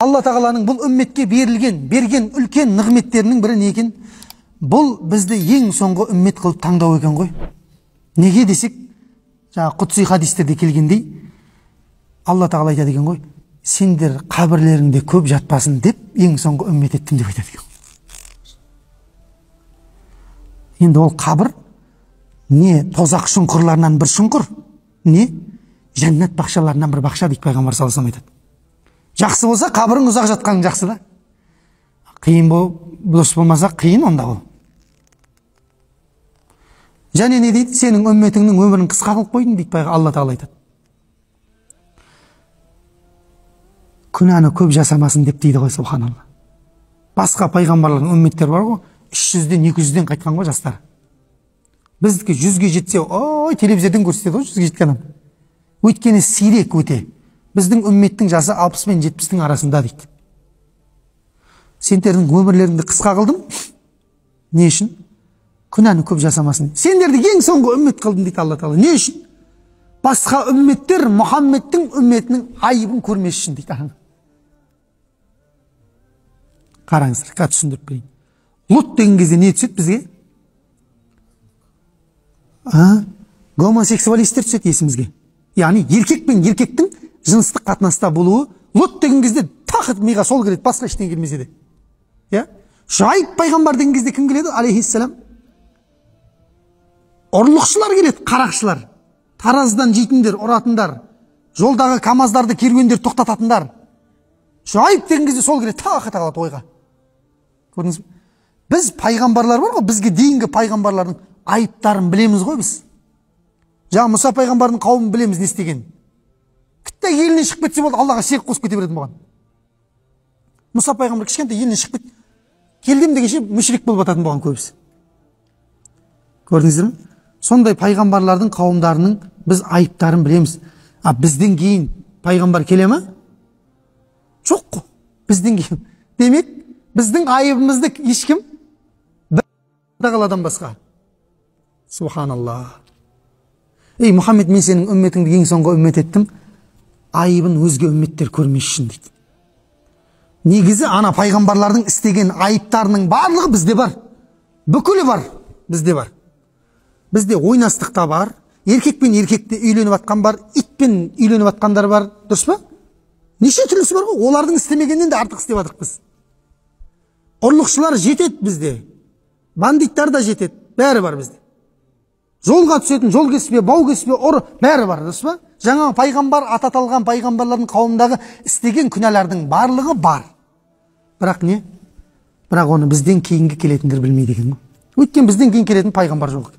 Алла Тағаланың бұл үмметке берген үлкен нығметтерінің бірі не екен? Бұл бізді ең соңғы үммет қылып таңдау екен ғой. Неге десек, жаңа құдси хадистерде келгендей, Алла Тағала айтады екен ғой, сендер қабірлеріңде көп жатпасын деп, ең соңғы үммет еттім деп айтады екен. Енді ол қабір не тозақ шұңқырларынан бір шұңқыр, не жәннат бақшаларынан бір бақша дейді пайғамбар саллаллаху алейхи вассалам айтады. Жақсы болса, қабірің ұзақ жатқаның жақсы да. Қиын дұрыс болмаса, қиын онда ол. Және не дейді? Сенің үмметіңнің өмірін қысқа қылып қойдың дейді Алла Тағала айтады. Күнәні көп жасамасын деп дейді ғой, субханалла. Басқа пайғамбарлардың үмметтер бар ғой, 300-ден 200-ден қайтқан ғой жастар. Біздікі 100-ге жетсе, ой, телевизордан көрсетеді ғой 100-ге жеткен адам. Өйткені сирек өте. Біздің үмметтің жасы 60 мен 70-тің арасында дейді. Сендердің өмірлеріңді қысқа қылдым. Не үшін? Күнәні көп жасамасын. Сендерді ең соңғы үммет қылдым дейді Алла Тағала. Не үшін? Басқа үмметтер Мұхаммедтің үмметінің айыбын көрмес үшін дейді. Қараңыздар, қазір түсіндіріп берейін. Лут деген кезде не түседі бізге? Гомосексуалистер түседі есімізге. Яғни еркек пен еркектің жыныстық қатынаста болуы, Лут деген кезде тақыт миға сол келеді, басқа ештеңе келмесе де. Шуайб пайғамбар деген кезде кім келеді? Алейхиссалам. Ұрлықшылар келеді, қарақшылар. Тараздан жейтіндер, ұратындар, жолдағы камаздарды, керуендер тоқтататындар. Шуайб деген кезде сол келеді, тақыт алады ойға. Көрдіңіз бе? Біз пайғамбарлар бар ғой, бізге дейінгі пайғамбарлардың айыптарын білеміз ғой біз. Жаңа Мұса пайғамбардың қауымын білеміз не істеген. Кітті еліне шығып кетсе болды, Аллаға шерік қосып кете беретін болған. Мұса пайғамбар кішкентай еліне шығып кет, келдім дегенше мүшрик болып жататын болған көбісі. Көрдіңіздер ме? Сондай пайғамбарлардың қауымдарының біз айыптарын білеміз. Бізден кейін пайғамбар келе ме? Жоқ қой. Бізден кейін. Демек, біздің айыбымызды ешкім Тағаладан басқа. Субханалла. Ей Мұхаммед, мен сенің үмметіңді ең соңғы үммет еттім, айыбын өзге үмметтер көрмес үшін дейді. Негізі ана пайғамбарлардың істеген айыптарының барлығы бізде бар. Бүкілі бар, бізде бар. Бізде ойнастықта бар, еркекпен еркекте үйленіп атқан бар, итпен үйленіп атқандар бар, дұрыс па? Неше түрлісі бар ғой, олардың істемегеннен де артық істеп жатырық біз. Ұрлықшылар жетеді бізде. Бандиттар да жетеді, бәрі бар бізде. Жолға түсетін, жол кеспе, бау кеспе, ұры, бәрі бар, дұрыс па? Жаңа пайғамбар, ататалған пайғамбарлардың қауымдағы істеген күнәлардың барлығы бар. Бірақ не? Бірақ оны бізден кейінгі келетіндер білмейді екен. Өйткені бізден кейін келетін пайғамбар жоқ.